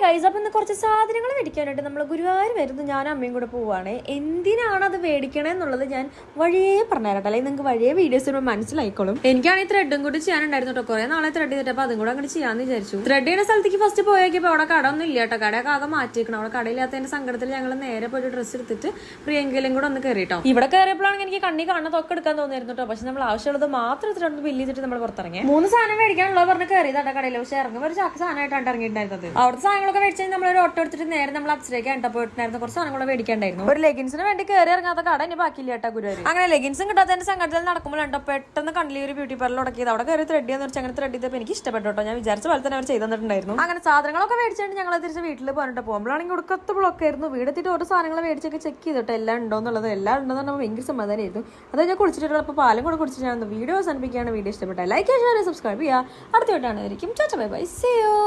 Guys, അപ്പം ഇന്ന് കുറച്ച് സാധനങ്ങൾ മേടിക്കാനായിട്ട് നമ്മൾ ഗുരുവായൂർ വരുന്നത് ഞാനും അമ്മയും കൂടെ പോവുകയാണ്. എന്തിനാണ് അത് മേടിക്കണേ എന്നുള്ളത് ഞാൻ വഴിയേ പറഞ്ഞുതരട്ടെ, അല്ലെങ്കിൽ നിങ്ങൾക്ക് വഴിയേ വീഡിയോസ് മനസ്സിലായിക്കോളും. എനിക്കാണെങ്കിൽ ത്രെഡും കൂടി ചെയ്യാനുണ്ടായിരുന്നു കേട്ടോ. കുറെ നാളെ ത്രെഡ് ചെയ്തിട്ട് അതും കൂടെ അങ്ങോട്ട് ചെയ്യാന്ന് വിചാരിച്ചു. ത്രെഡ് ചെയ്യുന്ന സ്ഥലത്തേക്ക് ഫസ്റ്റ് പോയേക്കിപ്പോൾ അവിടെ കട ഒന്നും ഇല്ല കേട്ടോ. കടയൊക്കെ ആകെ മാറ്റിയിരിക്കണം. അവിടെ കടയില്ലാത്തതിന്റെ സങ്കടത്തിൽ ഞങ്ങൾ നേരെ പോയിട്ട് ഡ്രസ്സ് എടുത്തിട്ട് പ്രിയങ്കയിലും കൂടെ ഒന്ന് കയറിട്ടോ. ഇവിടെ കയറിയപ്പോഴാണെങ്കിൽ എനിക്ക് കണ്ണി കാണുന്നതൊക്കെ എടുക്കാൻ തോന്നിയിരുന്നു കേട്ടോ. പക്ഷെ നമ്മൾ ആവശ്യമുള്ളത് മാത്രം ഇത്തിരി ബില്ല് ചെയ്തിട്ട് നമ്മൾ പുറത്തിറങ്ങി 3 സാധനം മേടിക്കാനുള്ളത് പറഞ്ഞ് കയറിയതാട്ടോ കടയിൽ. പക്ഷെ ഇറങ്ങുമ്പോൾ ഒരു ചാക്ക് സാധനമായിട്ടാണ് ഇറങ്ങിയിട്ടുണ്ടായിരുന്നത്. അവിടുത്തെ സാധനങ്ങളൊക്കെ മേടിച്ചാൽ നമ്മളൊരു ഓട്ടോ എടുത്തിട്ട് നേരെ നമ്മൾ അപ്സിലേക്ക് കണ്ടോ പോയിട്ടുണ്ടായിരുന്നു. കുറച്ച് സാധനങ്ങൾ മേടിക്കാണ്ടായിരുന്നു. ഒരു ലെഗിൻസിന് വേണ്ടി കയറി ഇറങ്ങാത്ത കട ഇനി ബാക്കിയില്ല കേട്ടോ ഗുരുവായൂർ. അങ്ങനെ ലെഗിൻസും കിട്ടാത്തതിന്റെ സംഘടനയിൽ നടക്കുമ്പോൾ കണ്ടോ പെട്ടെന്ന് കണ്ടില്ല ഒരു ബ്യൂട്ടി പാർലർ ഉടക്കിയത്. അവിടെ കയറി ത്രെഡ് ചെയ്യാന്ന് വെച്ചാൽ അങ്ങനെ ത്രെഡ് ചെയ്തപ്പോൾ എനിക്ക് ഇഷ്ടപ്പെട്ടു കേട്ടോ. ഞാൻ വിചാരിച്ച പോലെ തന്നെ അവർ ചെയ്ത് തന്നിട്ടുണ്ടായിരുന്നു. അങ്ങനെ സാധനങ്ങളൊക്കെ മേടിച്ചിട്ട് ഞങ്ങൾ തിരിച്ച് വീട്ടിൽ പോയിട്ട് പോകുമ്പോഴാണെങ്കിൽ ഒടുക്കത്തെ ബ്ലോക്ക് ആയിരുന്നു. വീടെത്തിയിട്ട് ഓരോ സാധനങ്ങൾ മേടിച്ചൊക്കെ ചെക്ക് ചെയ്തിട്ട് എല്ലാം ഉണ്ടോ എന്നുള്ളത്. എല്ലാം ഉണ്ടെന്ന് പറഞ്ഞാൽ ഭയങ്കര സമാധാനമായിരുന്നു. അത് ഞാൻ കുളിച്ചിട്ടുള്ളപ്പോൾ പാലും കൂടെ കുടിച്ചിട്ട് ഞാൻ വീഡിയോ അവസാനിപ്പിക്കുകയാണ്. വീഡിയോ ഇഷ്ടപ്പെട്ട ലൈക്ക് ചെയ്യുക, ഷെയർ ചെയ്യുക, സബ്സ്ക്രൈബ് ചെയ്യുക. അടുത്ത വീട്ടാണ് ആയിരിക്കും. Bye bye, see U.